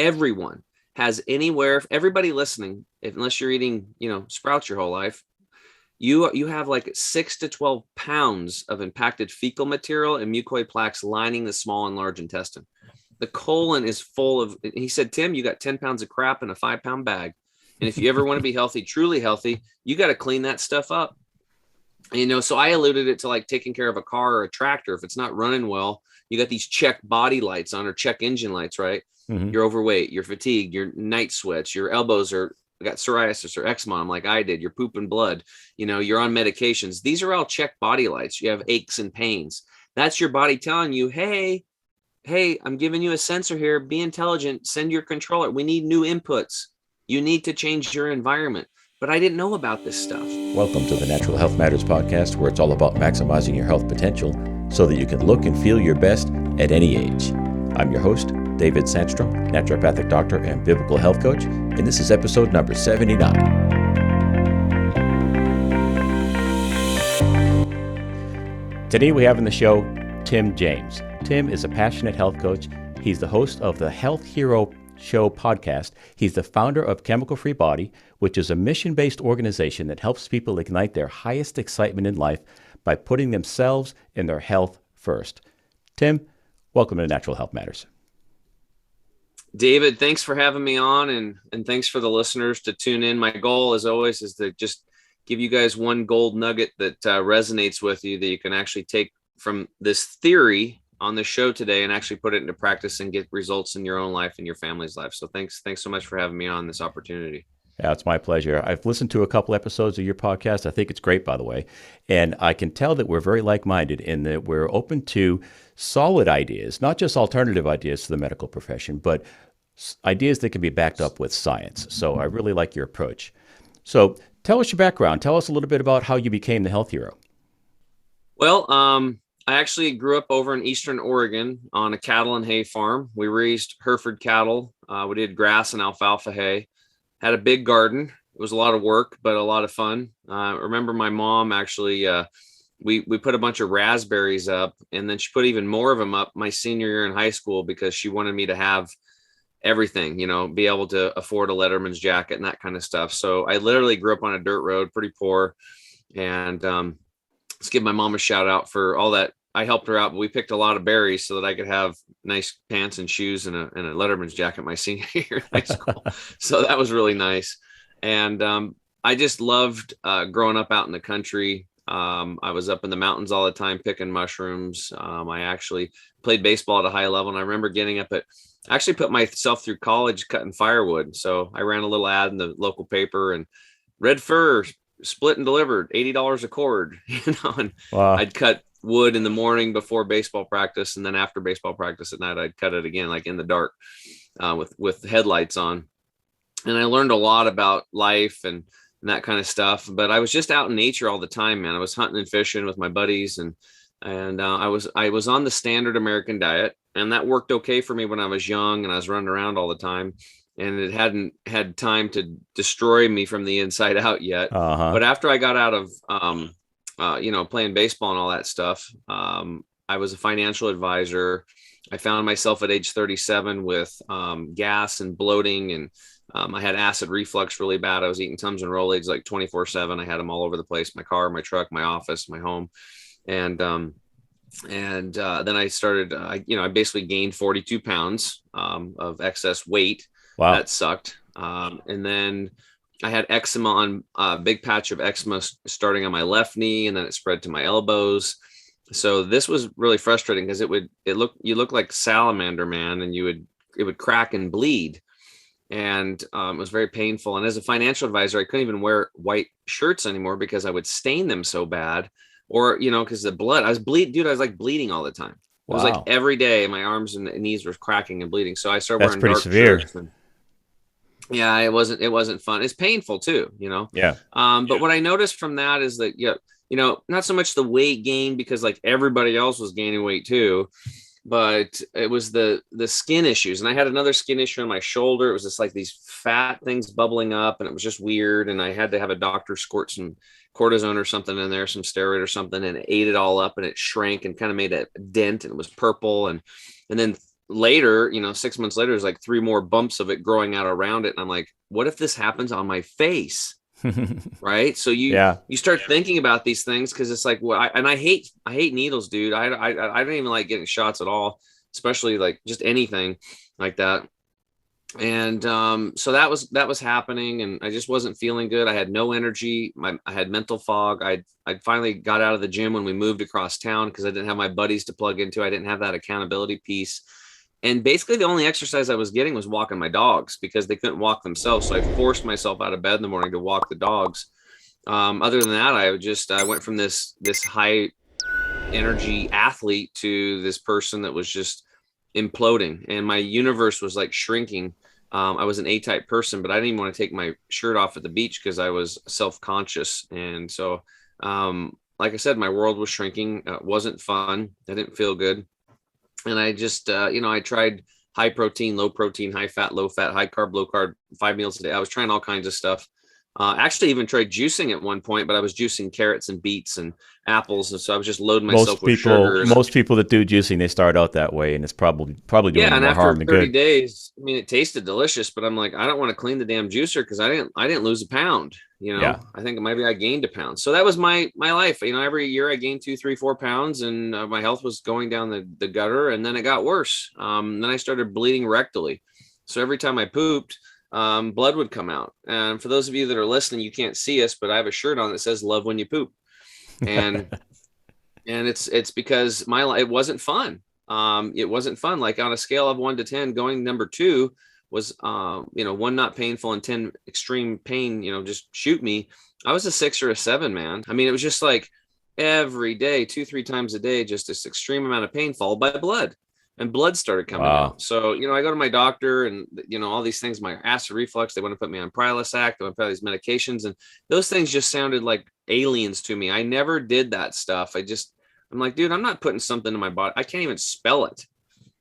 everyone has anywhere, everybody listening, unless you're eating, sprouts your whole life, you have like 6 to 12 pounds of impacted fecal material and mucoid plaques lining the small and large intestine. The colon is full of, he said, Tim, you got 10 pounds of crap in a 5-pound bag. And if you ever want to be healthy, truly healthy, you got to clean that stuff up. So I alluded it to like taking care of a car or a tractor. If it's not running well, you got these check body lights on or check engine lights, right? Mm-hmm. You're overweight, you're fatigued, your night sweats, your elbows got psoriasis or eczema like I did, you're pooping blood, you're on medications. These are all check body lights. You have aches and pains. That's your body telling you, hey, I'm giving you a sensor here. Be intelligent. Send your controller. We need new inputs. You need to change your environment. But I didn't know about this stuff. Welcome to the Natural Health Matters podcast, where it's all about maximizing your health potential so that you can look and feel your best at any age. I'm your host, David Sandstrom, naturopathic doctor and biblical health coach, and this is episode number 79. Today we have on the show Tim James. Tim is a passionate health coach. He's the host of the Health Hero Show podcast. He's the founder of Chemical Free Body, which is a mission-based organization that helps people ignite their highest excitement in life by putting themselves and their health first. Tim, welcome to Natural Health Matters. David, thanks for having me on, and thanks for the listeners to tune in. My goal, as always, is to just give you guys one gold nugget that resonates with you that you can actually take from this theory on the show today and actually put it into practice and get results in your own life and your family's life. So thanks so much for having me on this opportunity. Yeah, it's my pleasure. I've listened to a couple episodes of your podcast. I think it's great, by the way. And I can tell that we're very like-minded in that we're open to solid ideas, not just alternative ideas to the medical profession, but ideas that can be backed up with science. So I really like your approach. So tell us your background. Tell us a little bit about how you became the health hero. Well, I actually grew up over in Eastern Oregon on a cattle and hay farm. We raised Hereford cattle. We did grass and alfalfa hay. Had a big garden. It was a lot of work, but a lot of fun. I remember my mom actually, we put a bunch of raspberries up, and then she put even more of them up my senior year in high school because she wanted me to have everything, be able to afford a letterman's jacket and that kind of stuff. So I literally grew up on a dirt road, pretty poor. And let's give my mom a shout out for all that. I helped her out, but we picked a lot of berries so that I could have nice pants and shoes and a letterman's jacket my senior year in high school. So that was really nice. And I just loved growing up out in the country. I was up in the mountains all the time picking mushrooms. I actually played baseball at a high level, and I remember getting up I actually put myself through college cutting firewood. So I ran a little ad in the local paper, and red fir split and delivered $80 a cord, and wow. I'd cut wood in the morning before baseball practice, and then after baseball practice at night I'd cut it again, like in the dark, with headlights on. And I learned a lot about life and that kind of stuff. But I was just out in nature all the time, man. I was hunting and fishing with my buddies, and I was on the standard American diet, and that worked okay for me when I was young and I was running around all the time. And it hadn't had time to destroy me from the inside out yet. Uh-huh. But after I got out of playing baseball and all that stuff, I was a financial advisor. I found myself at age 37 with gas and bloating, and I had acid reflux really bad. I was eating Tums and Rolaids like 24/7. I had them all over the place: my car, my truck, my office, my home. And then I started. I basically gained 42 pounds of excess weight. Wow, that sucked. And then I had eczema on a big patch of eczema starting on my left knee, and then it spread to my elbows. So this was really frustrating because you look like salamander, man, and it would crack and bleed. And it was very painful. And as a financial advisor, I couldn't even wear white shirts anymore because I would stain them so bad, or, because the blood, I was like bleeding all the time. It was like every day my arms and knees were cracking and bleeding. So I started wearing dark shirts. Yeah, it wasn't fun. It's painful too, Yeah. But what I noticed from that is that, not so much the weight gain, because like everybody else was gaining weight too, but it was the skin issues. And I had another skin issue on my shoulder. It was just like these fat things bubbling up, and it was just weird. And I had to have a doctor squirt some cortisone or something in there, some steroid or something, and it ate it all up, and it shrank and kind of made a dent, and it was purple. And then later, 6 months later, there's like 3 more bumps of it growing out around it. And I'm like, what if this happens on my face? Right. So you start thinking about these things, because it's like, well, I hate needles, dude. I don't even like getting shots at all, especially like just anything like that. And so that was happening, and I just wasn't feeling good. I had no energy. I had mental fog. I finally got out of the gym when we moved across town, because I didn't have my buddies to plug into. I didn't have that accountability piece. And basically the only exercise I was getting was walking my dogs, because they couldn't walk themselves. So I forced myself out of bed in the morning to walk the dogs. Other than that, I went from this high energy athlete to this person that was just imploding, and my universe was like shrinking. I was an A-type person, but I didn't even want to take my shirt off at the beach because I was self-conscious. And so, like I said, my world was shrinking. It wasn't fun. I didn't feel good. And I just, I tried high protein, low protein, high fat, low fat, high carb, low carb, 5 meals a day. I was trying all kinds of stuff. Actually even tried juicing at one point, but I was juicing carrots and beets and apples. And so I was just loading myself with sugar. Most people that do juicing, they start out that way, and it's probably doing more harm than good. 30 days, I mean, it tasted delicious, but I'm like, I don't want to clean the damn juicer, because I didn't lose a pound. Yeah. I think maybe I gained a pound. So that was my life. Every year I gained 2, 3, 4 pounds, and my health was going down the gutter. And then it got worse. Then I started bleeding rectally. So every time I pooped, blood would come out. And for those of you that are listening, you can't see us, but I have a shirt on that says "Love when you poop," and and it's because it wasn't fun. It wasn't fun. Like on a scale of 1 to 10, going number 2 was 1 not painful and 10 extreme pain. Just shoot me. I was a 6 or a 7, man. I mean, it was just like every day, 2, 3 times a day, just this extreme amount of pain followed by blood. And blood started coming out. So, I go to my doctor, and, all these things, my acid reflux, they want to put me on Prilosec, they want to put all these medications, and those things just sounded like aliens to me. I never did that stuff. I'm like, dude, I'm not putting something in my body. I can't even spell it.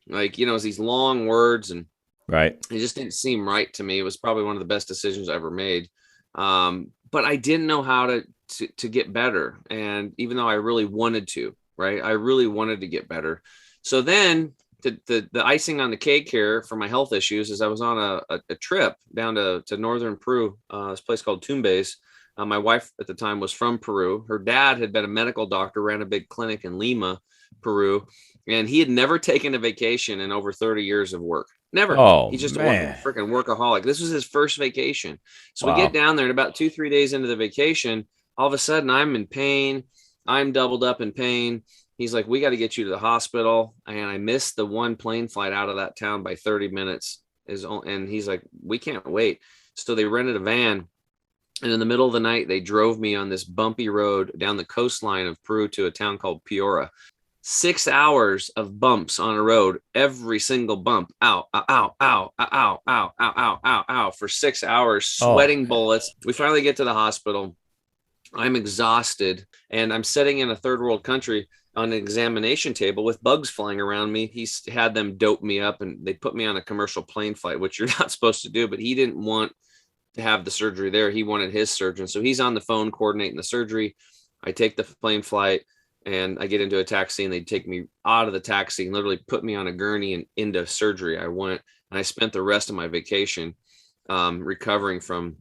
Like, it's these long words, and right. It just didn't seem right to me. It was probably one of the best decisions I ever made. But I didn't know how to get better. And even though I really wanted to, right, I really wanted to get better. So then the icing on the cake here for my health issues is I was on a trip down to northern Peru, this place called Tumbes. My wife at the time was from Peru. Her dad had been a medical doctor, ran a big clinic in Lima, Peru, and he had never taken a vacation in over 30 years of work. Never. Oh, he's just a man. freaking workaholic. This was his first vacation. So Wow. we get down there, and about 2-3 days into the vacation, all of a sudden I'm in pain. I'm doubled up in pain. He's like, we got to get you to the hospital. And I missed the one plane flight out of that town by 30 minutes. And he's like, we can't wait. So they rented a van. And in the middle of the night, they drove me on this bumpy road down the coastline of Peru to a town called Piora. 6 hours of bumps on a road, every single bump. Ow, ow, ow, ow, ow, ow, ow, ow, ow, ow, for 6 hours, sweating bullets. We finally get to the hospital. I'm exhausted, and I'm sitting in a third world country on an examination table with bugs flying around me. He's had them dope me up, and they put me on a commercial plane flight, which you're not supposed to do, but he didn't want to have the surgery there. He wanted his surgeon. So he's on the phone coordinating the surgery. I take the plane flight, and I get into a taxi, and they take me out of the taxi and literally put me on a gurney and into surgery. I went, and I spent the rest of my vacation recovering from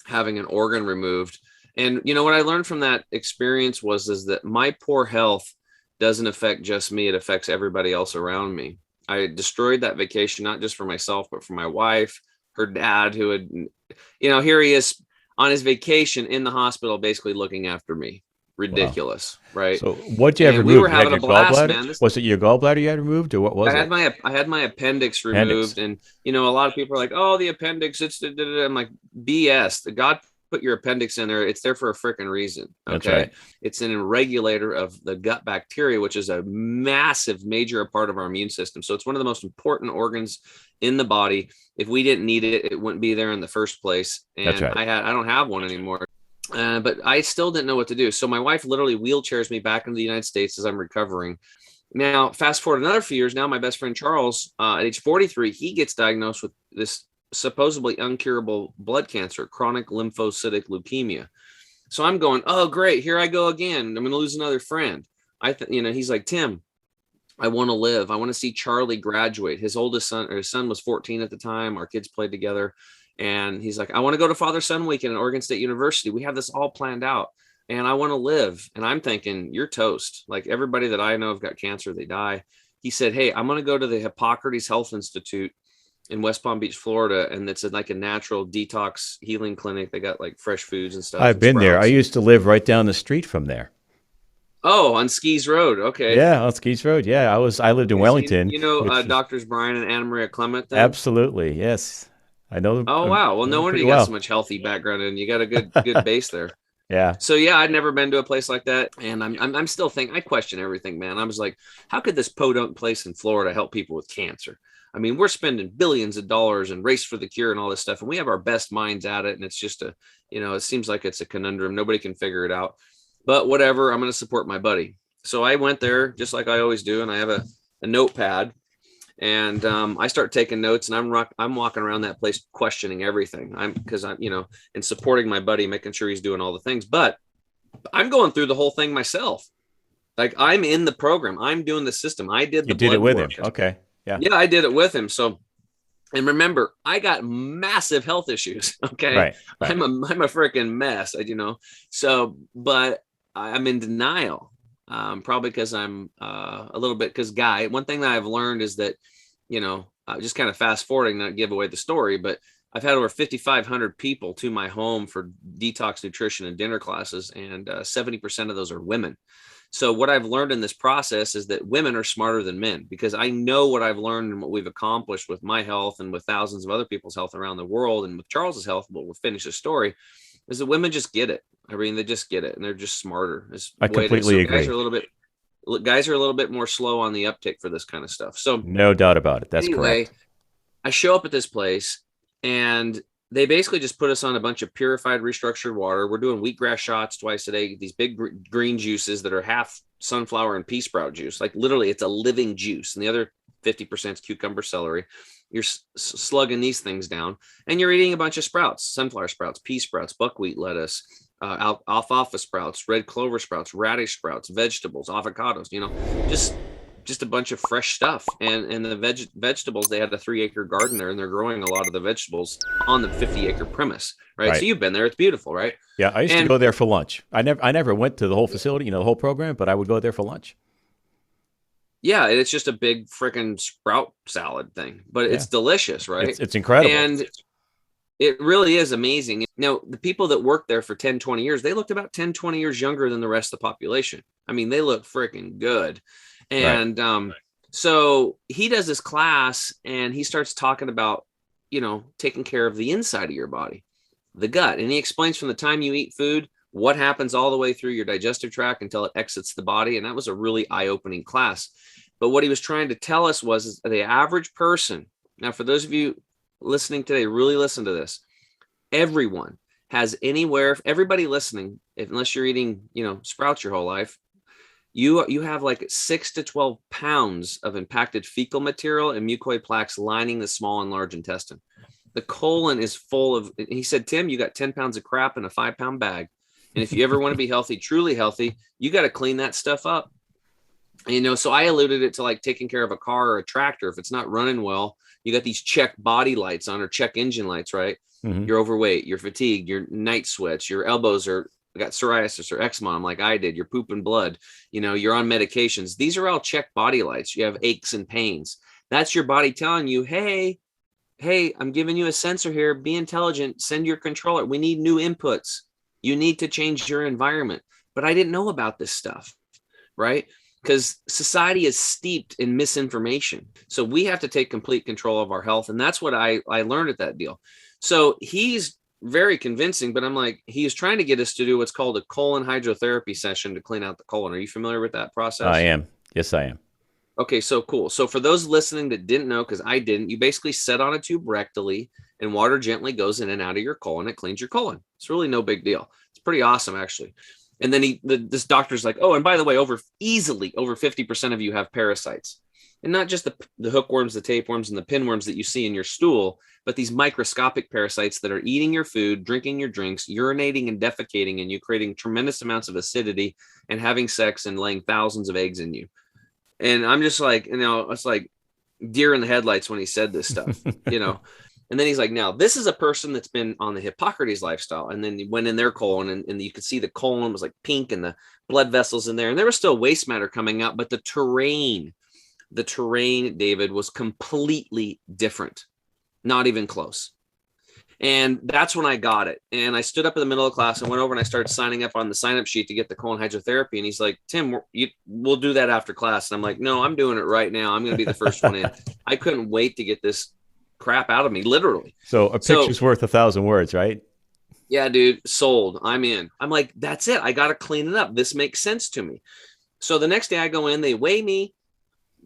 having an organ removed. And what I learned from that experience is that my poor health doesn't affect just me. It affects everybody else around me. I destroyed that vacation, not just for myself, but for my wife, her dad, who had, here he is on his vacation in the hospital, basically looking after me. Ridiculous. Wow. Right. So what'd you have removed? We were having a blast, man. Was it your gallbladder you had removed, or what was it? I had my appendix removed. And, a lot of people are like, oh, the appendix, I'm like, BS. The God put your appendix in there. It's there for a freaking reason. Okay. That's right. It's an regulator of the gut bacteria, which is a massive, major part of our immune system. So it's one of the most important organs in the body. If we didn't need it, it wouldn't be there in the first place. And that's right. I don't have one anymore. But I still didn't know what to do. So my wife literally wheelchairs me back into the United States as I'm recovering. Now, fast forward another few years. Now, my best friend Charles, at age 43, he gets diagnosed with this supposedly uncurable blood cancer, chronic lymphocytic leukemia. So I'm going, oh, great. Here I go again. I'm going to lose another friend. He's like, Tim, I want to live. I want to see Charlie graduate. His oldest son, or his son was 14 at the time. Our kids played together. And he's like, I want to go to Father-Son weekend at Oregon State University. We have this all planned out and I want to live. And I'm thinking, you're toast. Like everybody that I know have got cancer, they die. He said, hey, I'm going to go to the Hippocrates Health Institute in West Palm Beach, Florida. And it's like a natural detox healing clinic. They got like fresh foods and stuff. I've been there. I used to live right down the street from there. Oh, on Skis Road. Okay. Yeah, on Skis Road. Yeah, I lived in Wellington. You know, Doctors Brian and Anna Maria Clement then? Absolutely. Yes. I know them. Oh, wow. Well, no wonder you got so much healthy background and you got a good base there. Yeah. So yeah, I'd never been to a place like that. And I'm still thinking, I question everything, man. I was like, how could this podunk place in Florida help people with cancer? I mean, we're spending billions of dollars and race for the cure and all this stuff. And we have our best minds at it. And it's just it seems like it's a conundrum. Nobody can figure it out, but whatever, I'm going to support my buddy. So I went there just like I always do. And I have a notepad and I start taking notes and I'm walking around that place questioning everything. Because I'm and supporting my buddy, making sure he's doing all the things, but I'm going through the whole thing myself. Like I'm in the program. I'm doing the system. I did the You did it with work. him. Okay. Yeah. Yeah, I did it with him. So, and remember, I got massive health issues. Okay. Right. I'm a freaking mess, So, but I'm in denial. Probably because I'm a little bit, because one thing that I've learned is that, just kind of fast forwarding, not give away the story, but I've had over 5,500 people to my home for detox nutrition and dinner classes, and 70% of those are women. So what I've learned in this process is that women are smarter than men, because I know what I've learned and what we've accomplished with my health and with thousands of other people's health around the world, and with Charles's health, but we'll finish the story, is that women just get it. I mean, they just get it and they're just smarter. I completely agree. Guys are a little bit more slow on the uptick for this kind of stuff. So no doubt about it. That's correct. I show up at this place and they basically just put us on a bunch of purified, restructured water. We're doing wheatgrass shots twice a day, these big green juices that are half sunflower and pea sprout juice. Like literally it's a living juice. And the other 50% is cucumber, celery. You're slugging these things down and you're eating a bunch of sprouts, sunflower sprouts, pea sprouts, buckwheat lettuce, alfalfa sprouts, red clover sprouts, radish sprouts, vegetables, avocados, just a bunch of fresh stuff. And the vegetables, they had a 3-acre garden there and they're growing a lot of the vegetables on the 50-acre premise, right? So you've been there. It's beautiful, right? Yeah. I used to go there for lunch. I never went to the whole facility, the whole program, but I would go there for lunch. Yeah. It's just a big freaking sprout salad thing, but it's delicious, right? It's incredible. And it really is amazing. Now, the people that worked there for 10, 20 years, they looked about 10, 20 years younger than the rest of the population. I mean, they look freaking good. And so he does this class and he starts talking about, taking care of the inside of your body, the gut. And he explains from the time you eat food, what happens all the way through your digestive tract until it exits the body. And that was a really eye-opening class. But what he was trying to tell us was the average person. Now, for those of you listening today, really listen to this. Everybody listening, unless you're eating, sprouts your whole life, you have like 6 to 12 pounds of impacted fecal material and mucoid plaques lining the small and large intestine. The colon is full of, he said, Tim, you got 10 pounds of crap in a 5-pound bag. And if you ever want to be healthy, truly healthy, you got to clean that stuff up. So I alluded it to like taking care of a car or a tractor. If it's not running well, you got these check body lights on or check engine lights, right? Mm-hmm. You're overweight, you're fatigued, your night sweats, your elbows got psoriasis or eczema like I did, you're pooping blood, you're on medications. These are all check body lights. You have aches and pains. That's your body telling you, hey, I'm giving you a sensor here. Be intelligent. Send your controller. We need new inputs. You need to change your environment. But I didn't know about this stuff, right? Because society is steeped in misinformation. So we have to take complete control of our health. And that's what I learned at that deal. So he's very convincing, but I'm like, he is trying to get us to do what's called a colon hydrotherapy session to clean out the colon. Are you familiar with that process? I am. Yes, I am. Okay, so cool. So for those listening that didn't know, because I didn't, you basically set on a tube rectally and water gently goes in and out of your colon. It cleans your colon. It's really no big deal. It's pretty awesome, actually. And then this doctor's like, oh, and by the way, over 50% of you have parasites. And not just the hookworms, the tapeworms, and the pinworms that you see in your stool, but these microscopic parasites that are eating your food, drinking your drinks, urinating and defecating in you, creating tremendous amounts of acidity and having sex and laying thousands of eggs in you. And I'm just like, it's like deer in the headlights when he said this stuff, And then he's like, now this is a person that's been on the Hippocrates lifestyle. And then he went in their colon and you could see the colon was like pink and the blood vessels in there. And there was still waste matter coming out, but the terrain, David, was completely different. Not even close. And that's when I got it. And I stood up in the middle of class and went over and I started signing up on the sign up sheet to get the colon hydrotherapy. And he's like, Tim, we'll do that after class. And I'm like, no, I'm doing it right now. I'm going to be the first one in. I couldn't wait to get this crap out of me, literally. So a picture's worth 1,000 words, right? Yeah, dude, sold. I'm in. I'm like, that's it. I got to clean it up. This makes sense to me. So the next day I go in, they weigh me.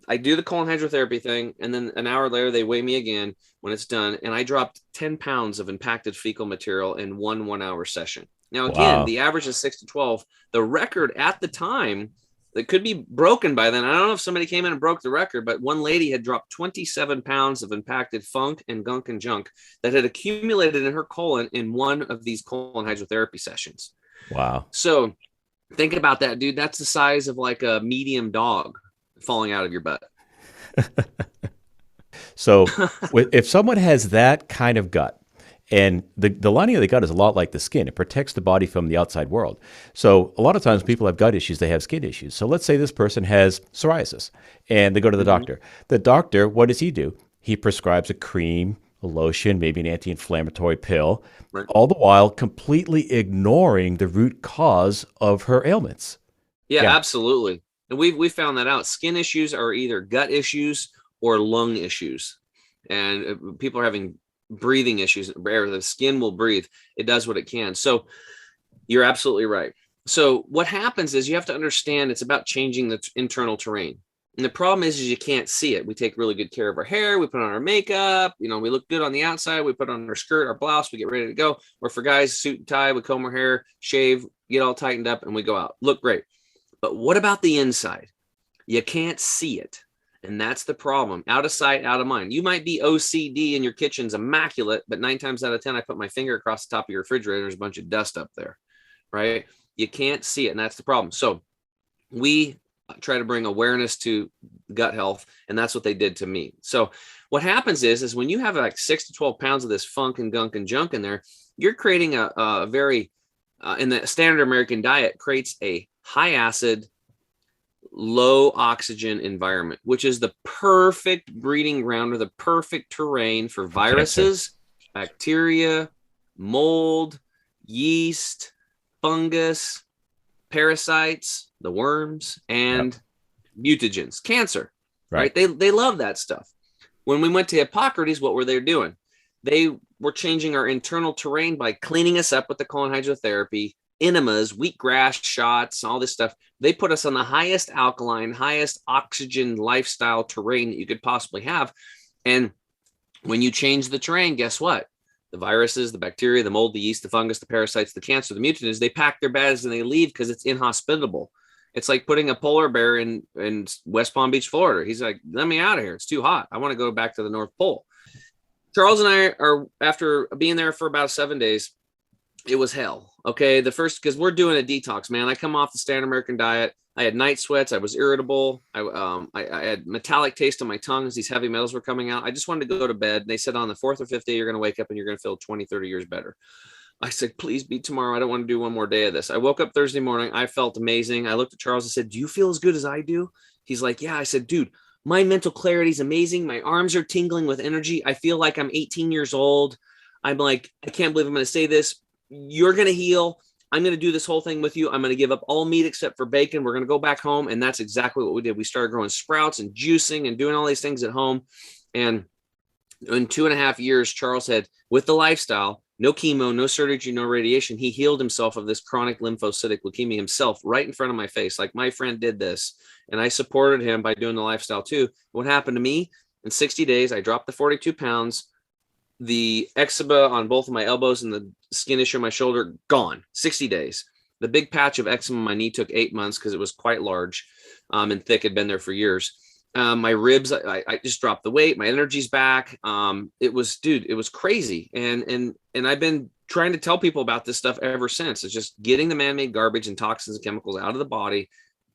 I do the colon hydrotherapy thing. And then an hour later, they weigh me again when it's done. And I dropped 10 pounds of impacted fecal material in 1 hour session. Now, again, The average is 6 to 12. The record at the time, that could be broken by then. I don't know if somebody came in and broke the record, but one lady had dropped 27 pounds of impacted funk and gunk and junk that had accumulated in her colon in one of these colon hydrotherapy sessions. Wow. So think about that, dude. That's the size of like a medium dog falling out of your butt. So if someone has that kind of gut, and the lining of the gut is a lot like the skin. It protects the body from the outside world. So a lot of times people have gut issues, they have skin issues. So let's say this person has psoriasis and they go to the doctor. The doctor, what does he do? He prescribes a cream, a lotion, maybe an anti-inflammatory pill, right, all the while completely ignoring the root cause of her ailments. Yeah. Absolutely. And we found that out. Skin issues are either gut issues or lung issues. And people are having breathing issues. The skin will breathe. It does what it can. So you're absolutely right. So what happens is you have to understand it's about changing the internal terrain. And the problem is you can't see it. We take really good care of our hair. We put on our makeup. We look good on the outside. We put on our skirt, our blouse. We get ready to go. Or for guys, suit and tie, we comb our hair, shave, get all tightened up, and we go out. Look great. But what about the inside? You can't see it. And that's the problem. Out of sight, out of mind. You might be OCD and your kitchen's immaculate, but 9 times out of 10, I put my finger across the top of your refrigerator. There's a bunch of dust up there, right? You can't see it, and that's the problem. So we try to bring awareness to gut health, and that's what they did to me. So what happens is when you have like 6 to 12 pounds of this funk and gunk and junk in there, you're creating a very, in the standard American diet, creates a high acid, low oxygen environment, which is the perfect breeding ground or the perfect terrain for viruses, bacteria, mold, yeast, fungus, parasites, the worms, and mutagens, cancer, right? They love that stuff. When we went to Hippocrates, what were they doing? They were changing our internal terrain by cleaning us up with the colon hydrotherapy, enemas, wheatgrass shots, all this stuff. They put us on the highest alkaline, highest oxygen lifestyle terrain that you could possibly have. And when you change the terrain, guess what? The viruses, the bacteria, the mold, the yeast, the fungus, the parasites, the cancer, the mutagens, they pack their bags and they leave because it's inhospitable. It's like putting a polar bear in West Palm Beach, Florida. He's like, let me out of here. It's too hot. I want to go back to the North Pole. Charles and I are, after being there for about 7 days, it was hell. Okay. Because we're doing a detox, man. I come off the standard American diet. I had night sweats. I was irritable. I had metallic taste on my tongue as these heavy metals were coming out. I just wanted to go to bed. And they said on the 4th or 5th day, you're going to wake up and you're going to feel 20, 30 years better. I said, please be tomorrow. I don't want to do one more day of this. I woke up Thursday morning. I felt amazing. I looked at Charles and said, do you feel as good as I do? He's like, yeah. I said, dude, my mental clarity is amazing. My arms are tingling with energy. I feel like I'm 18 years old. I'm like, I can't believe I'm going to say this. You're going to heal. I'm going to do this whole thing with you. I'm going to give up all meat except for bacon. We're going to go back home. And that's exactly what we did. We started growing sprouts and juicing and doing all these things at home. And in 2.5 years, Charles had, with the lifestyle, no chemo, no surgery, no radiation, he healed himself of this chronic lymphocytic leukemia himself right in front of my face. Like, my friend did this. And I supported him by doing the lifestyle too. What happened to me? In 60 days, I dropped the 42 pounds. The eczema on both of my elbows and the skin issue on my shoulder, gone. 60 days. The big patch of eczema on my knee took 8 months because it was quite large and thick, had been there for years. My ribs, I just dropped the weight. My energy's back. It was crazy. And I've been trying to tell people about this stuff ever since. It's just getting the man-made garbage and toxins and chemicals out of the body,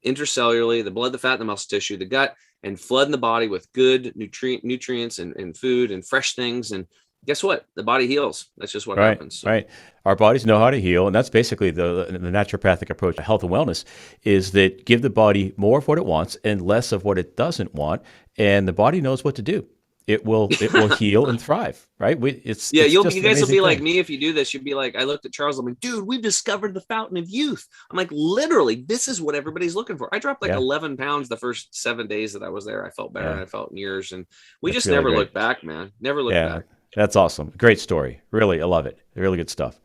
intracellularly, the blood, the fat, the muscle tissue, the gut, and flooding the body with good nutrients and food and fresh things. And guess what? The body heals. That's just what Right, happens. So. right. Our bodies know how to heal, and that's basically the naturopathic approach to health and wellness is that give the body more of what it wants and less of what it doesn't want, and the body knows what to do. It will heal and thrive, right? Yeah, it's you just an guys will amazing be like thing. me if you do this. You'd be like, I looked at Charles. I'm like, dude, we've discovered the fountain of youth. I'm like, literally, this is what everybody's looking for. I dropped like Yeah, 11 pounds the first 7 days that I was there. I felt better than yeah, I felt in years, and we that's just really never great. looked back, man. Never looked Yeah, back. that's awesome. Great story. Really, I love it. Really good stuff.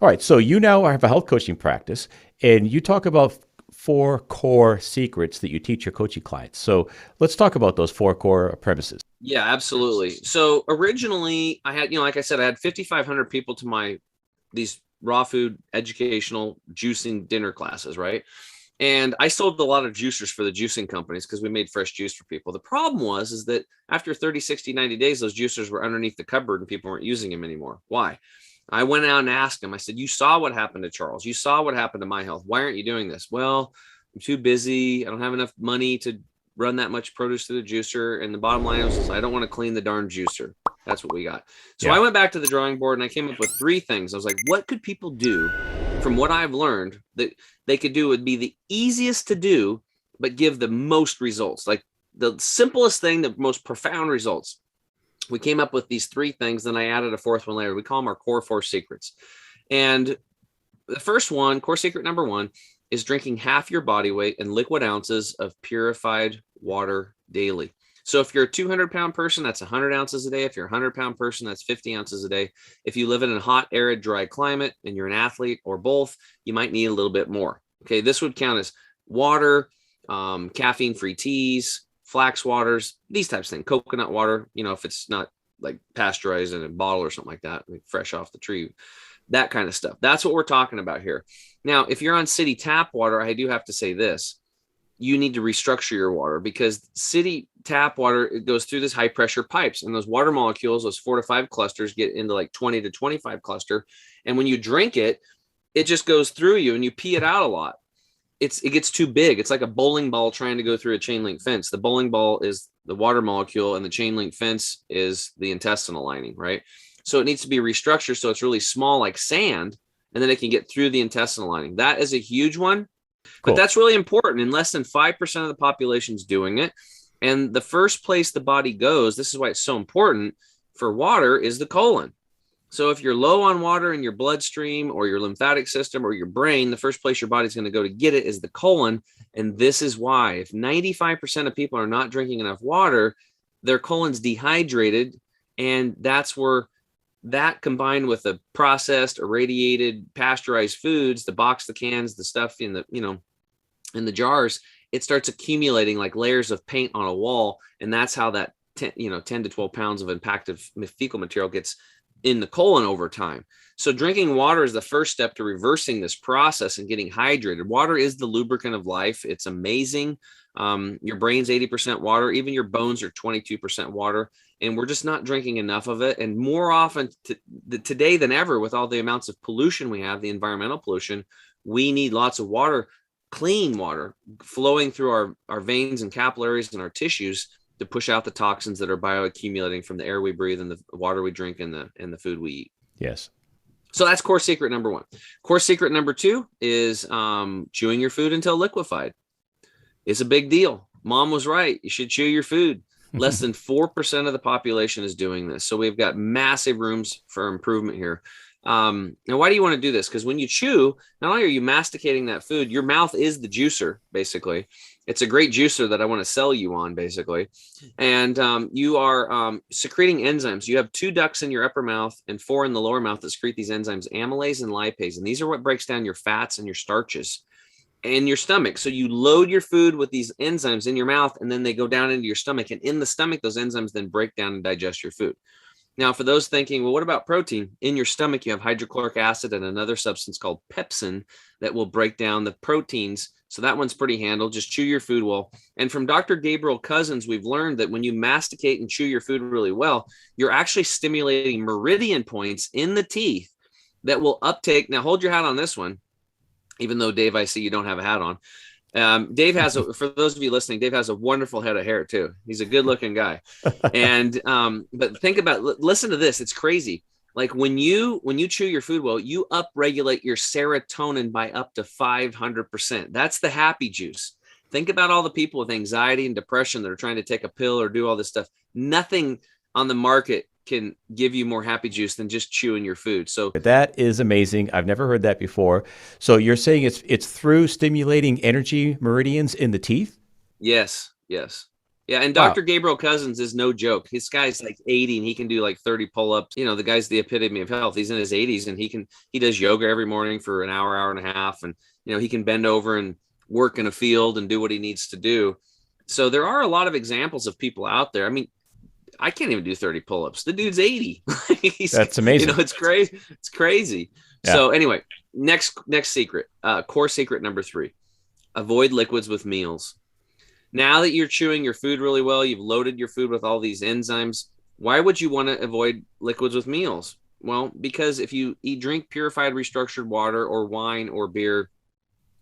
All right, so you now have a health coaching practice, and you talk about four core secrets that you teach your coaching clients. So let's talk about those four core premises. Yeah, absolutely. So originally, I had, like I said, I had 5,500 people to these raw food educational juicing dinner classes, right? And I sold a lot of juicers for the juicing companies because we made fresh juice for people. The problem is that after 30, 60, 90 days, those juicers were underneath the cupboard and people weren't using them anymore. Why? I went out and asked them, I said, you saw what happened to Charles. You saw what happened to my health. Why aren't you doing this? Well, I'm too busy. I don't have enough money to run that much produce through the juicer. And the bottom line was, I don't want to clean the darn juicer. That's what we got. So Yeah, I went back to the drawing board and I came up with three things. I was like, what could people do from what I've learned that they could do would be the easiest to do, but give the most results, like the simplest thing, the most profound results. We came up with these three things. Then I added a fourth one later. We call them our core four secrets. And the first one, core secret number one, is drinking half your body weight in liquid ounces of purified water daily. So if you're a 200-pound person, that's 100 ounces a day. If you're a 100-pound person, that's 50 ounces a day. If you live in a hot, arid, dry climate and you're an athlete or both, you might need a little bit more. Okay, this would count as water, caffeine-free teas, flax waters, these types of things, coconut water, if it's not like pasteurized in a bottle or something like that, like fresh off the tree, that kind of stuff. That's what we're talking about here. Now, if you're on city tap water, I do have to say this. You need to restructure your water because city tap water, it goes through this high pressure pipes and those water molecules, those 4 to 5 clusters get into like 20 to 25 cluster. And when you drink it, it just goes through you and you pee it out a lot. It gets too big. It's like a bowling ball trying to go through a chain link fence. The bowling ball is the water molecule and the chain link fence is the intestinal lining, right? So it needs to be restructured so it's really small like sand, and then it can get through the intestinal lining. That is a huge one, but cool. that's really important. And less than 5% of the population is doing it. And the first place the body goes, this is why it's so important for water, is the colon. So if you're low on water in your bloodstream or your lymphatic system or your brain, the first place your body's going to go to get it is the colon. And this is why if 95% of people are not drinking enough water, their colon's dehydrated. And that's where that combined with the processed, irradiated, pasteurized foods, the box, the cans, the stuff in the, in the jars, it starts accumulating like layers of paint on a wall. And that's how that 10 to 12 pounds of impacted fecal material gets in the colon over time. So drinking water is the first step to reversing this process and getting hydrated. Water is the lubricant of life. It's amazing. Your brain's 80% water. Even your bones are 22% water. And we're just not drinking enough of it. And more often today than ever, with all the amounts of pollution we have, the environmental pollution, we need lots of water, clean water flowing through our veins and capillaries and our tissues to push out the toxins that are bioaccumulating from the air we breathe and the water we drink and the food we eat. Yes. So that's core secret number one. Core secret number two is chewing your food until liquefied. It's a big deal. Mom was right. You should chew your food. Less than 4% of the population is doing this. So we've got massive rooms for improvement here. Now, why do you want to do this? Because when you chew, not only are you masticating that food, your mouth is the juicer, basically. It's a great juicer that I want to sell you on, basically. And you are secreting enzymes. You have 2 ducts in your upper mouth and 4 in the lower mouth that secrete these enzymes, amylase and lipase. And these are what breaks down your fats and your starches in your stomach. So you load your food with these enzymes in your mouth, and then they go down into your stomach. And in the stomach, those enzymes then break down and digest your food. Now, for those thinking, well, what about protein? In your stomach, you have hydrochloric acid and another substance called pepsin that will break down the proteins. So that one's pretty handled. Just chew your food well. And from Dr. Gabriel Cousens, we've learned that when you masticate and chew your food really well, you're actually stimulating meridian points in the teeth that will uptake. Now, hold your hat on this one, even though, Dave, I see you don't have a hat on. Dave has, for those of you listening, Dave has a wonderful head of hair too. He's a good looking guy. And, but think about, listen to this. It's crazy. Like when you chew your food well, you upregulate your serotonin by up to 500%. That's the happy juice. Think about all the people with anxiety and depression that are trying to take a pill or do all this stuff. Nothing on the market can give you more happy juice than just chewing your food. So that is amazing. I've never heard that before. So you're saying it's through stimulating energy meridians in the teeth? Yes. Yeah, and Wow. Dr. Gabriel Cousens is no joke. His guy's like 80 and he can do like 30 pull-ups. The guy's the epitome of health. He's in his 80s and he does yoga every morning for an hour and a half. And, he can bend over and work in a field and do what he needs to do. So there are a lot of examples of people out there. I mean, I can't even do 30 pull-ups. The dude's 80. That's amazing. It's crazy. It's crazy. Yeah. So anyway, next secret, core secret number 3, avoid liquids with meals. Now that you're chewing your food really well, you've loaded your food with all these enzymes. Why would you want to avoid liquids with meals? Well, because if you drink purified, restructured water or wine or beer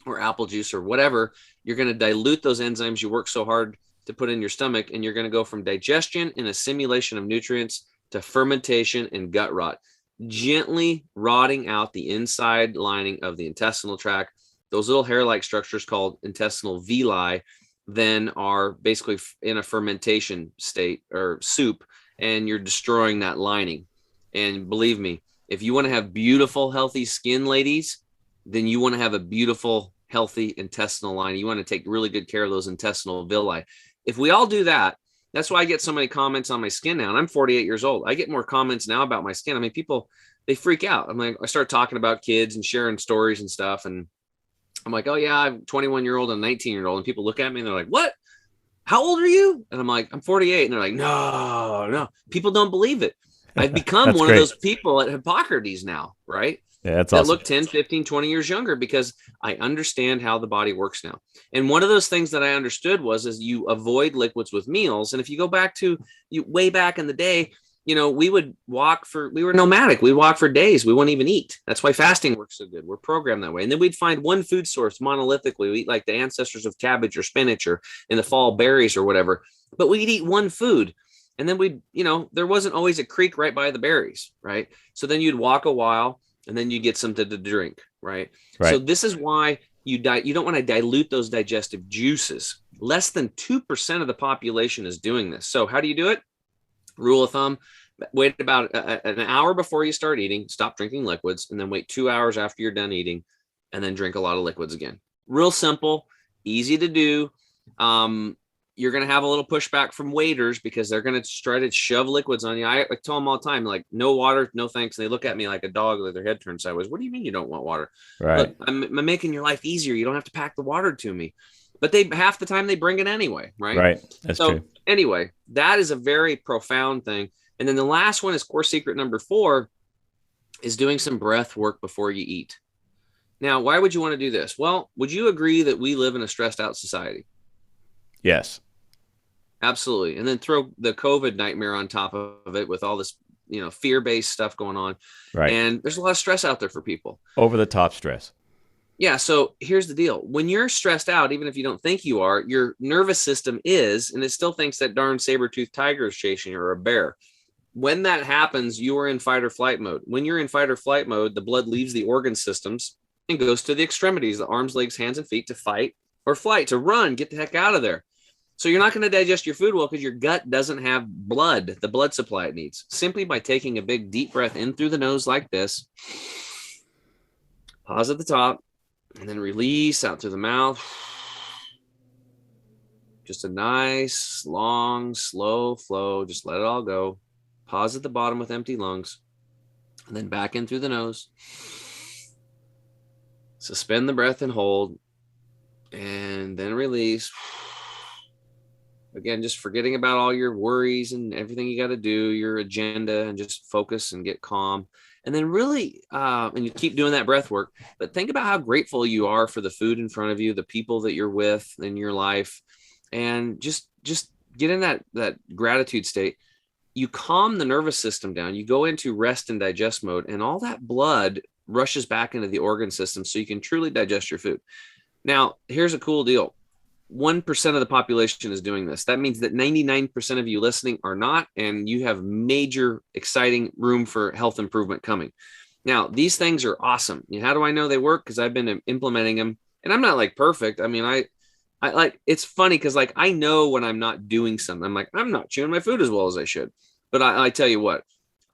or apple juice or whatever, you're going to dilute those enzymes you work so hard to put in your stomach, and you're going to go from digestion and assimilation of nutrients to fermentation and gut rot, gently rotting out the inside lining of the intestinal tract. Those little hair-like structures called intestinal villi then are basically in a fermentation state or soup, and you're destroying that lining. And believe me, if you want to have beautiful, healthy skin, ladies, then you want to have a beautiful, healthy intestinal lining. You want to take really good care of those intestinal villi. If we all do that, that's why I get so many comments on my skin now. And I'm 48 years old. I get more comments now about my skin. I mean, people, they freak out. I'm like, I start talking about kids and sharing stories and stuff. And I'm like, oh yeah, I'm 21-year-old and 19-year-old. And people look at me and they're like, what? How old are you? And I'm like, I'm 48. And they're like, no. People don't believe it. I've become one of those people at Hippocrates now, right? Yeah, that's that awesome. Look 10, 15, 20 years younger because I understand how the body works now. And one of those things that I understood is you avoid liquids with meals. And if you go back to way back in the day, we were nomadic. We'd walk for days. We wouldn't even eat. That's why fasting works so good. We're programmed that way. And then we'd find one food source monolithically. We eat like the ancestors of cabbage or spinach or in the fall berries or whatever, but we'd eat one food. And then there wasn't always a creek right by the berries, right? So then you'd walk a while and then you get something to drink, right? So this is why you don't want to dilute those digestive juices. Less than 2% of the population is doing this. So how do you do it? Rule of thumb, wait about an hour before you start eating, stop drinking liquids, and then wait 2 hours after you're done eating, and then drink a lot of liquids again. Real simple, easy to do. You're going to have a little pushback from waiters because they're going to try to shove liquids on you. I tell them all the time, like, no water, no thanks. And they look at me like a dog with their head turned sideways. What do you mean you don't want water? Right. Look, I'm making your life easier. You don't have to pack the water to me. But half the time they bring it anyway, right? Right. That's true. Anyway, that is a very profound thing. And then the last one is core secret number 4 is doing some breath work before you eat. Now, why would you want to do this? Well, would you agree that we live in a stressed out society? Yes. Absolutely. And then throw the COVID nightmare on top of it with all this, fear-based stuff going on. Right. And there's a lot of stress out there for people. Over the top stress. Yeah. So here's the deal. When you're stressed out, even if you don't think you are, your nervous system is, and it still thinks that darn saber-toothed tiger is chasing you or a bear. When that happens, you are in fight or flight mode. When you're in fight or flight mode, the blood leaves the organ systems and goes to the extremities, the arms, legs, hands, and feet to fight or flight, to run, get the heck out of there. So you're not going to digest your food well because your gut doesn't have the blood supply it needs. Simply by taking a big deep breath in through the nose like this, pause at the top, and then release out through the mouth. Just a nice, long, slow flow. Just let it all go. Pause at the bottom with empty lungs, and then back in through the nose. Suspend the breath and hold, and then release. Again, just forgetting about all your worries and everything you got to do, your agenda, and just focus and get calm. And then really, and you keep doing that breath work, but think about how grateful you are for the food in front of you, the people that you're with in your life, and just get in that gratitude state. You calm the nervous system down. You go into rest and digest mode, and all that blood rushes back into the organ system so you can truly digest your food. Now, here's a cool deal. 1% of the population is doing this. That means that 99% of you listening are not, and you have major, exciting room for health improvement coming. Now, these things are awesome. How do I know they work? Because I've been implementing them, and I'm not like perfect. I mean, I like, it's funny because like I know when I'm not doing something. I'm like, I'm not chewing my food as well as I should. But I tell you what,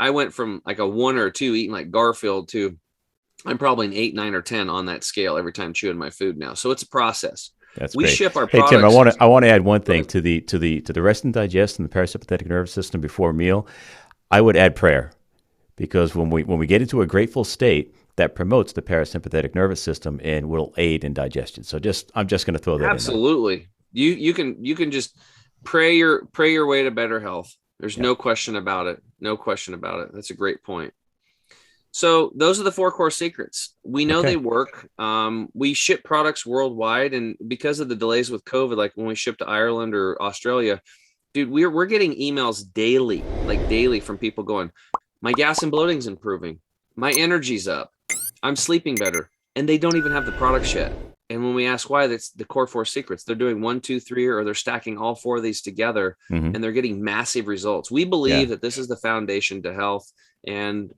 I went from like a 1 or 2 eating like Garfield to I'm probably an 8, 9, or 10 on that scale every time chewing my food now. So it's a process. That's We great. ship our Hey Tim, products. I want to add one thing to the rest and digest and the parasympathetic nervous system before a meal. I would add prayer, because when we get into a grateful state, that promotes the parasympathetic nervous system and will aid in digestion. So I'm just going to throw that in there. Absolutely. You can just pray your way to better health. There's Yep. no question about it. No question about it. That's a great point. So those are the 4 core secrets. We know they Okay. work. We ship products worldwide, and because of the delays with COVID, like when we ship to Ireland or Australia, dude, we're getting emails daily, like daily, from people going, "My gas and bloating's improving, my energy's up, I'm sleeping better," and they don't even have the products yet. And when we ask why, that's the core 4 secrets. They're doing 1, 2, 3, or they're stacking all 4 of these together, Hmm. and they're getting massive results. We Yeah. believe that this is the foundation to health, and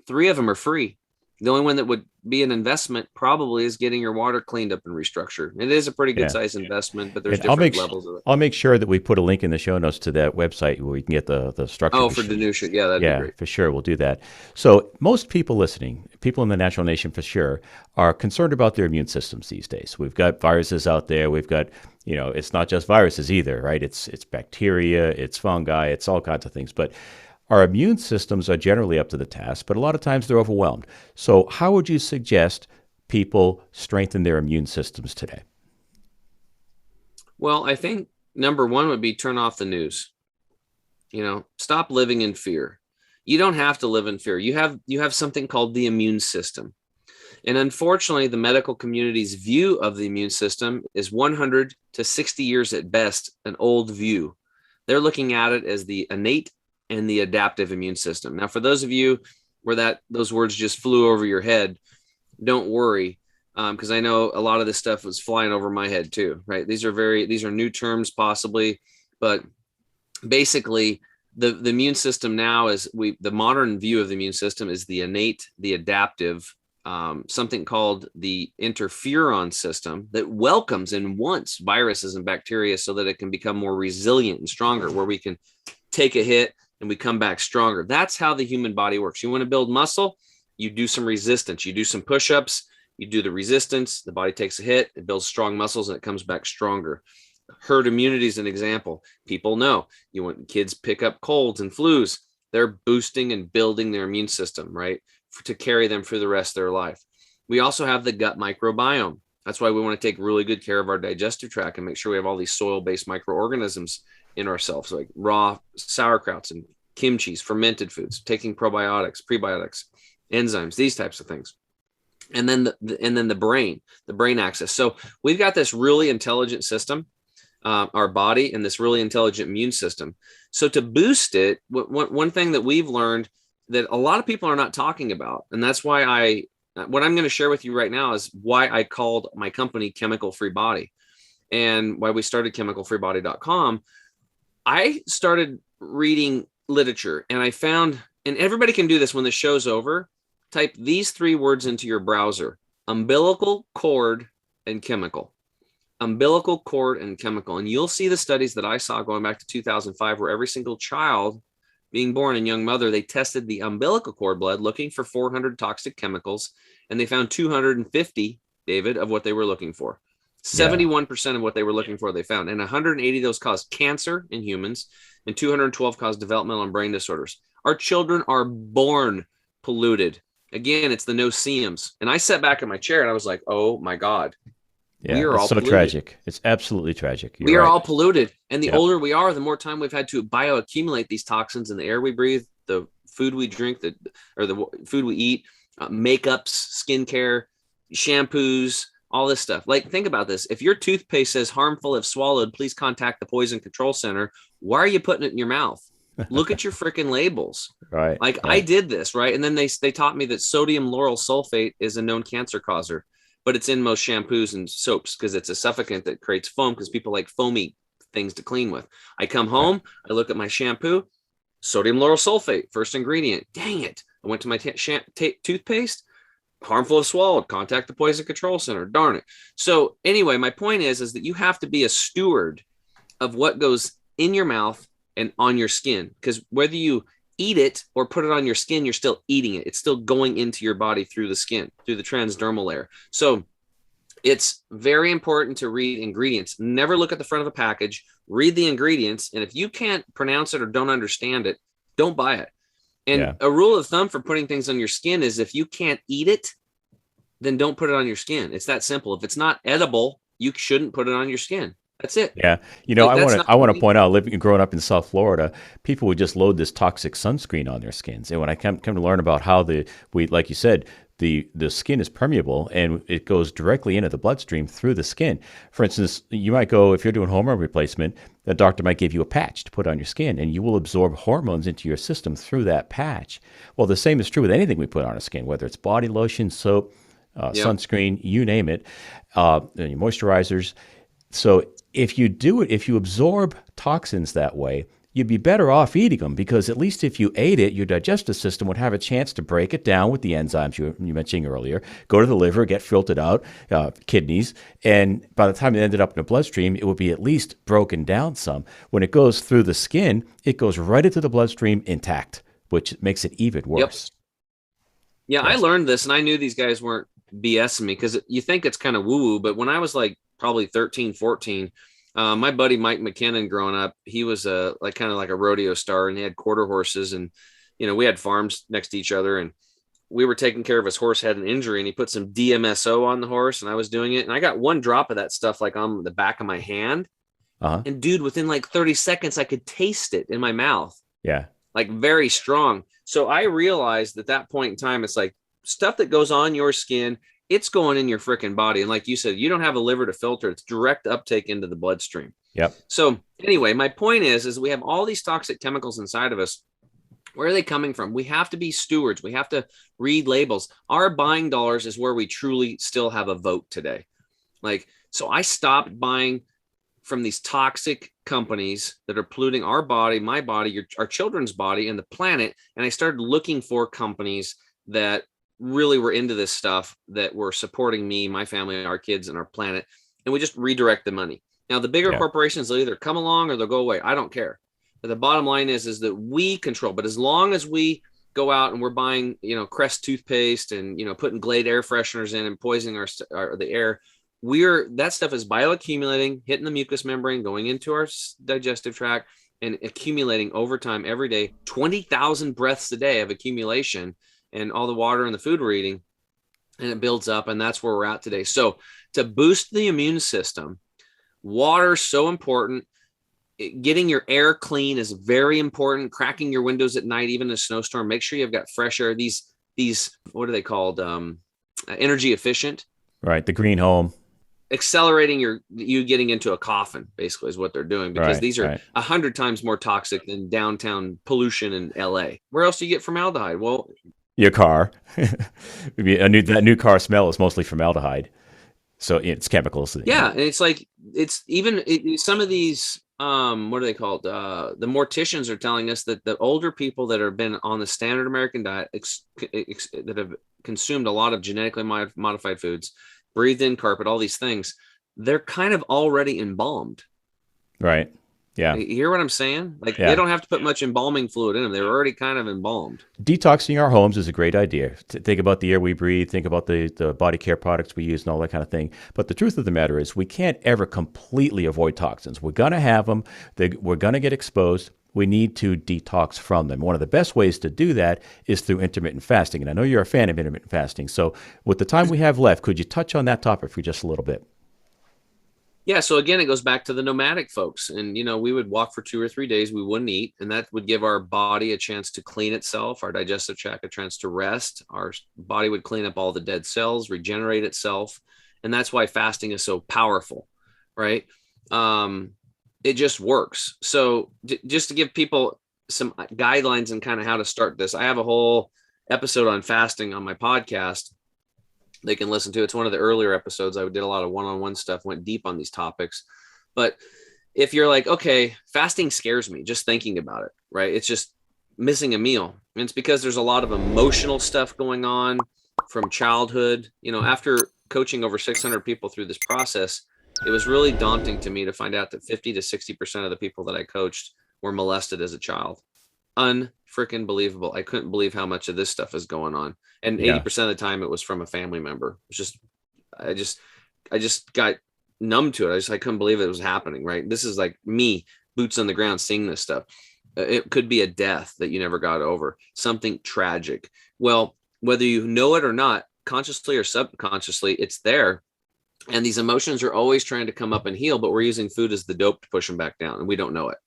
3 of them are free. The only one that would be an investment probably is getting your water cleaned up and restructured. It is a pretty good Yeah. size investment, but there's And different levels of it. I'll make sure that we put a link in the show notes to that website where we can get the structure. Oh, for Danusha. Yeah, that'd be Yeah, great. for sure. We'll do that. So most people listening, people in the natural nation for sure, are concerned about their immune systems these days. We've got viruses out there. We've got, it's not just viruses either, right? It's bacteria, it's fungi, it's all kinds of things. But our immune systems are generally up to the task, but a lot of times they're overwhelmed. So how would you suggest people strengthen their immune systems today? Well, I think number one would be turn off the news. Stop living in fear. You don't have to live in fear. You have something called the immune system. And unfortunately, the medical community's view of the immune system is 100 to 60 years at best, an old view. They're looking at it as the innate and the adaptive immune system. Now, for those of you where those words just flew over your head, don't worry, because I know a lot of this stuff was flying over my head too, right? These are new terms possibly, but basically the immune system now is the modern view of the immune system is the innate, the adaptive, something called the interferon system that welcomes and wants viruses and bacteria so that it can become more resilient and stronger, where we can take a hit and we come back stronger. That's how the human body works. You want to build muscle, you do some resistance, you do some push-ups, you do the resistance, the body takes a hit, it builds strong muscles and it comes back stronger. Herd immunity is an example. People know when kids pick up colds and flus, they're boosting and building their immune system, right? To carry them for the rest of their life. We also have the gut microbiome. That's why we want to take really good care of our digestive tract and make sure we have all these soil-based microorganisms in ourselves, like raw sauerkrauts and kimchi's, fermented foods, taking probiotics, prebiotics, enzymes, these types of things. And then the brain axis. So we've got this really intelligent system, our body, and this really intelligent immune system. So to boost it, one thing that we've learned that a lot of people are not talking about, and that's why what I'm going to share with you right now is why I called my company Chemical Free Body and why we started chemicalfreebody.com. I started reading literature and I found, and everybody can do this when the show's over, type these 3 words into your browser: umbilical cord and chemical. Umbilical cord and chemical. And you'll see the studies that I saw going back to 2005, where every single child being born and young mother, they tested the umbilical cord blood looking for 400 toxic chemicals, and they found 250, David, of what they were looking for. Yeah. 71% of what they were looking for, they found. And 180 of those caused cancer in humans, and 212 caused developmental and brain disorders. Our children are born polluted. Again, it's the no-see-ums. And I sat back in my chair and I was like, oh my God. Yeah. We are It's all so polluted. tragic. It's absolutely tragic. We You're are right. all polluted. And the Yep. older we are, the more time we've had to bioaccumulate these toxins in the air we breathe, the food we drink, or the food we eat, makeups, skincare, shampoos, all this stuff. Like, think about this. If your toothpaste says harmful if swallowed, please contact the Poison Control Center. Why are you putting it in your mouth? Look at your freaking labels. Right. Like, I Right. did this, right? And then they taught me that sodium lauryl sulfate is a known cancer causer. but it's in most shampoos and soaps because it's a suffocant that creates foam because people like foamy things to clean with. I come home, I look at my shampoo, sodium lauryl sulfate, first ingredient. Dang it. I went to my toothpaste, harmful if swallowed, contact the poison control center. Darn it. So anyway, my point is that you have to be a steward of what goes in your mouth and on your skin, because whether you eat it or put it on your skin, you're still eating it. It's still going into your body through the skin, through the transdermal layer. So it's very important to read ingredients. Never look at the front of a package, read the ingredients. And if you can't pronounce it or don't understand it, don't buy it. And a rule of thumb for putting things on your skin is if you can't eat it, then don't put it on your skin. It's that simple. If it's not edible, you shouldn't put it on your skin. That's it. Yeah. You know, I want to point out, living and growing up in South Florida, people would just load this toxic sunscreen on their skins. And when I come to learn about how like you said, the skin is permeable and it goes directly into the bloodstream through the skin. For instance, you might go, if you're doing hormone replacement, the doctor might give you a patch to put on your skin and you will absorb hormones into your system through that patch. Well, the same is true with anything we put on our skin, whether it's body lotion, soap, sunscreen, you name it, moisturizers. So if you absorb toxins that way, you'd be better off eating them, because at least if you ate it, your digestive system would have a chance to break it down with the enzymes you mentioned earlier, go to the liver, get filtered out, kidneys, and by the time it ended up in the bloodstream, it would be at least broken down some. When it goes through the skin, it goes right into the bloodstream intact, which makes it even worse. Yep. Yeah, yes. I learned this, and I knew these guys weren't BSing me, because you think it's kind of woo-woo, but when I was like probably 13, 14, my buddy Mike McKinnon growing up, he was kind of like a rodeo star, and he had quarter horses, and we had farms next to each other, and we were taking care of his horse had an injury, and he put some DMSO on the horse, and I was doing it, and I got one drop of that stuff like on the back of my hand, and dude, within like 30 seconds, I could taste it in my mouth. Yeah, like very strong. So I realized at that point in time, it's like stuff that goes on your skin, it's going in your freaking body. And like you said, you don't have a liver to filter. It's direct uptake into the bloodstream. Yep. So anyway, my point is we have all these toxic chemicals inside of us. Where are they coming from? We have to be stewards. We have to read labels. Our buying dollars is where we truly still have a vote today. So I stopped buying from these toxic companies that are polluting our body, my body, our children's body, and the planet. And I started looking for companies that really were into this stuff, that were supporting me, my family, our kids, and our planet. And we just redirect the money. Now, the bigger corporations, they'll either come along or they'll go away. I don't care. But the bottom line is that we control. But as long as we go out and we're buying, Crest toothpaste and, putting Glade air fresheners in and poisoning the air, that stuff is bioaccumulating, hitting the mucous membrane, going into our digestive tract, and accumulating over time every day, 20,000 breaths a day of accumulation, and all the water and the food we're eating, and it builds up, and that's where we're at today. So to boost the immune system, water is so important. Getting your air clean is very important. Cracking your windows at night, even in a snowstorm, make sure you've got fresh air. These what are they called? Energy efficient. Right, the green home. Accelerating you getting into a coffin, basically, is what they're doing, because these are 100 times more toxic than downtown pollution in LA. Where else do you get formaldehyde? Well, your car. That new car smell is mostly formaldehyde. So it's chemicals. Yeah. And it's like, some of these, what are they called? The morticians are telling us that the older people that have been on the standard American diet, that have consumed a lot of genetically modified foods, breathed in carpet, all these things, they're kind of already embalmed. Right. Yeah. You hear what I'm saying? They don't have to put much embalming fluid in them. They're already kind of embalmed. Detoxing our homes is a great idea. Think about the air we breathe, think about the body care products we use and all that kind of thing. But the truth of the matter is we can't ever completely avoid toxins. We're going to have them. We're going to get exposed. We need to detox from them. One of the best ways to do that is through intermittent fasting. And I know you're a fan of intermittent fasting. So with the time we have left, could you touch on that topic for just a little bit? Yeah. So again, it goes back to the nomadic folks. And, we would walk for 2 or 3 days. We wouldn't eat. And that would give our body a chance to clean itself, our digestive tract a chance to rest. Our body would clean up all the dead cells, regenerate itself. And that's why fasting is so powerful, right? It just works. So just to give people some guidelines and kind of how to start this, I have a whole episode on fasting on my podcast. they can listen to. It's one of the earlier episodes. I did a lot of one-on-one stuff, went deep on these topics. But if you're like, okay, fasting scares me just thinking about it, right? It's just missing a meal. And it's because there's a lot of emotional stuff going on from childhood. After coaching over 600 people through this process, it was really daunting to me to find out that 50 to 60% of the people that I coached were molested as a child. Unfreaking believable. I couldn't believe how much of this stuff is going on. And 80% of the time it was from a family member. I just got numb to it. I couldn't believe it was happening, right? This is like me, boots on the ground, seeing this stuff. It could be a death that you never got over, something tragic. Well, whether you know it or not, consciously or subconsciously, it's there. And these emotions are always trying to come up and heal, but we're using food as the dope to push them back down, and we don't know it.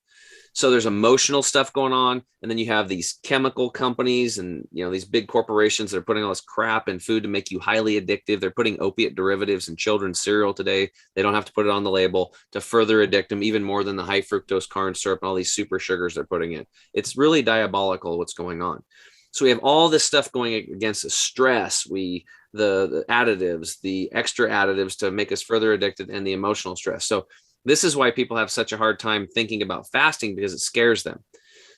So there's emotional stuff going on. And then you have these chemical companies and, these big corporations that are putting all this crap in food to make you highly addictive. They're putting opiate derivatives in children's cereal today. They don't have to put it on the label to further addict them even more than the high fructose corn syrup and all these super sugars they're putting in. It's really diabolical what's going on. So we have all this stuff going against the stress, the additives, the extra additives to make us further addicted, and the emotional stress. So this is why people have such a hard time thinking about fasting, because it scares them.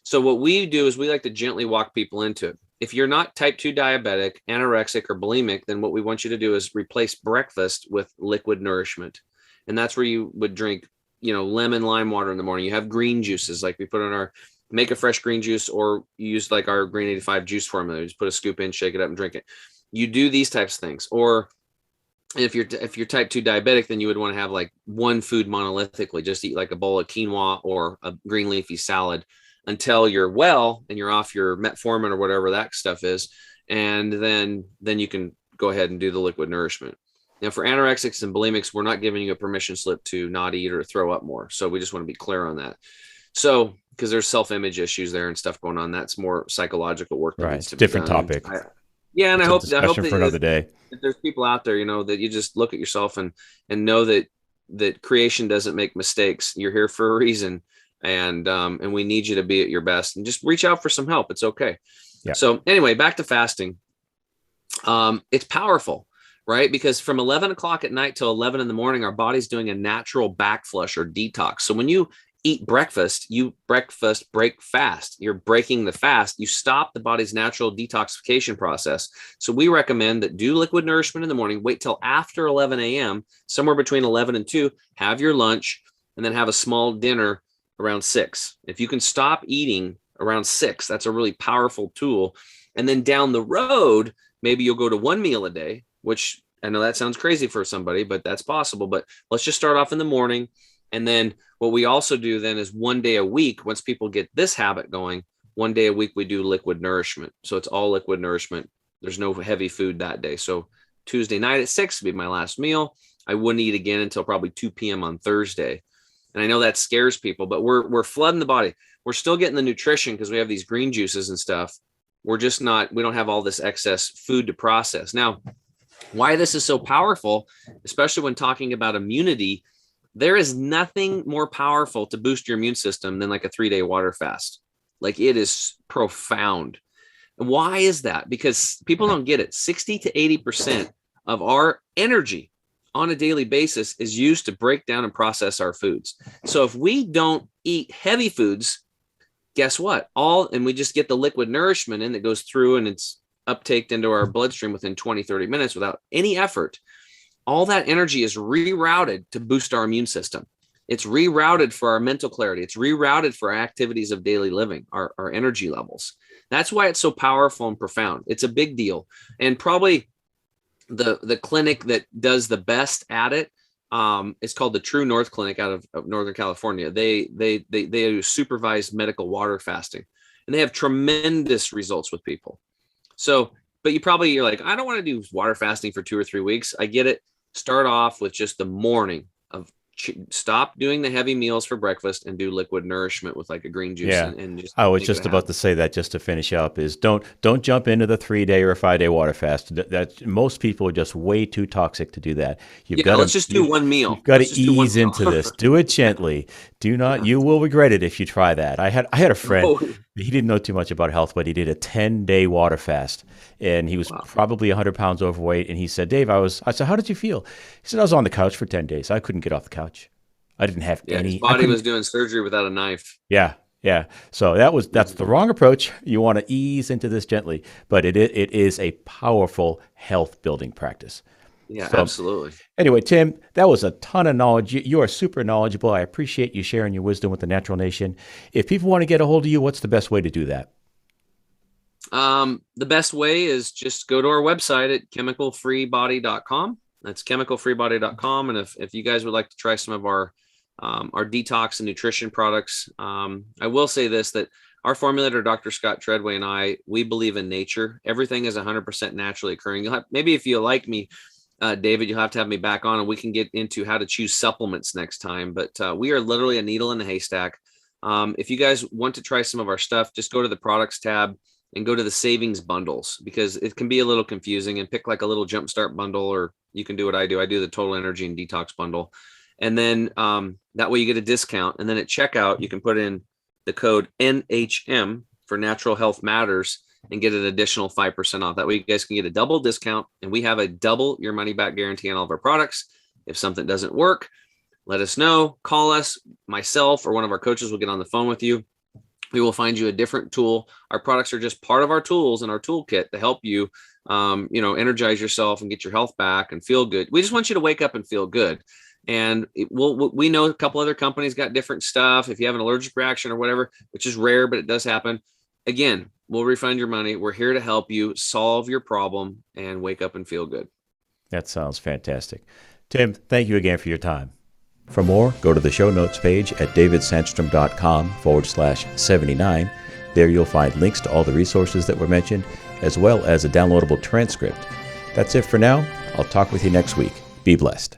So what we do is we like to gently walk people into it. If you're not type 2 diabetic, anorexic, or bulimic, then what we want you to do is replace breakfast with liquid nourishment. And that's where you would drink, lemon lime water in the morning. You have green juices, like we put in make a fresh green juice, or you use like our Green 85 juice formula. You just put a scoop in, shake it up, and drink it. You do these types of things. Or if you're type 2 diabetic, then you would want to have like one food monolithically, just eat like a bowl of quinoa or a green leafy salad until you're well and you're off your metformin or whatever that stuff is. And then you can go ahead and do the liquid nourishment. Now, for anorexics and bulimics, we're not giving you a permission slip to not eat or throw up more. So we just want to be clear on that. So, because there's self-image issues there and stuff going on, that's more psychological work. Right. It's a different topic. And I hope that for another day. If there's people out there, that you just look at yourself and know that creation doesn't make mistakes. You're here for a reason, and we need you to be at your best, and just reach out for some help. It's okay. Yeah. So anyway, back to fasting. It's powerful, right? Because from 11 o'clock at night till 11 in the morning, our body's doing a natural backflush or detox. So when you eat breakfast, break fast. You're breaking the fast. You stop the body's natural detoxification process. So we recommend that do liquid nourishment in the morning, wait till after 11 a.m., somewhere between 11 and 2, have your lunch, and then have a small dinner around 6. If you can stop eating around 6, that's a really powerful tool. And then down the road, maybe you'll go to one meal a day, which I know that sounds crazy for somebody, but that's possible. But let's just start off in the morning. And then what we also do then is one day a week, once people get this habit going, one day a week we do liquid nourishment. So it's all liquid nourishment. There's no heavy food that day. So Tuesday night at 6 would be my last meal. I wouldn't eat again until probably 2 p.m. on Thursday. And I know that scares people, but we're flooding the body. We're still getting the nutrition because we have these green juices and stuff. We don't have all this excess food to process. Now, why this is so powerful, especially when talking about immunity, there is nothing more powerful to boost your immune system than like a 3-day water fast. Like, it is profound. And why is that? Because people don't get it. 60 to 80% of our energy on a daily basis is used to break down and process our foods. So if we don't eat heavy foods, guess what? And we just get the liquid nourishment in that goes through and it's uptaked into our bloodstream within 20, 30 minutes without any effort. All that energy is rerouted to boost our immune system. It's rerouted for our mental clarity. It's rerouted for our activities of daily living, our energy levels. That's why it's so powerful and profound. It's a big deal. And probably the clinic that does the best at it is called the True North Clinic out of Northern California. They do supervised medical water fasting, and they have tremendous results with people. So, but you're like, I don't want to do water fasting for 2 or 3 weeks. I get it. Start off with just the morning of stop doing the heavy meals for breakfast and do liquid nourishment with like a green juice. Yeah. And just I was just about to say that, just to finish up, is don't jump into the 3-day or 5-day water fast. That most people are just way too toxic to do that. Let's just do one meal. You've got to ease into this. Do it gently. You will regret it if you try that. I had a friend. He didn't know too much about health, but he did a 10-day water fast, and he was Wow. probably 100 pounds overweight. And he said, Dave, I said, how did you feel? He said, I was on the couch for 10 days. I couldn't get off the couch. I didn't have Yeah, his I body couldn't. was doing surgery without a knife. Yeah. Yeah. So that's the wrong approach. You want to ease into this gently, but it is a powerful health building practice. Yeah, So absolutely. anyway, Tim, that was a ton of knowledge. You are super knowledgeable. I appreciate you sharing your wisdom with the Natural Nation. If people want to get a hold of you, what's the best way to do that? The best way is just go to our website at chemicalfreebody.com. That's chemicalfreebody.com. And if you guys would like to try some of our detox and nutrition products, I will say this, that our formulator, Dr. Scott Treadway, and we believe in nature. Everything is 100% naturally occurring. Maybe if you like me, David, you'll have to have me back on and we can get into how to choose supplements next time. But we are literally a needle in a haystack. If you guys want to try some of our stuff, just go to the products tab and go to the savings bundles, because it can be a little confusing, and pick like a little jumpstart bundle, or you can do what I do. I do the total energy and detox bundle. And then that way you get a discount. And then at checkout, you can put in the code NHM for Natural Health Matters and get an additional 5% off. That way you guys can get a double discount, and we have a double your money back guarantee on all of our products. If something doesn't work, let us know, call us, myself or one of our coaches will get on the phone with you. We will find you a different tool. Our products are just part of our tools and our toolkit to help you, energize yourself and get your health back and feel good. We just want you to wake up and feel good. And we know a couple other companies got different stuff. If you have an allergic reaction or whatever, which is rare, but it does happen. Again, we'll refund your money. We're here to help you solve your problem and wake up and feel good. That sounds fantastic. Tim, thank you again for your time. For more, go to the show notes page at davidsandstrom.com/79. There you'll find links to all the resources that were mentioned, as well as a downloadable transcript. That's it for now. I'll talk with you next week. Be blessed.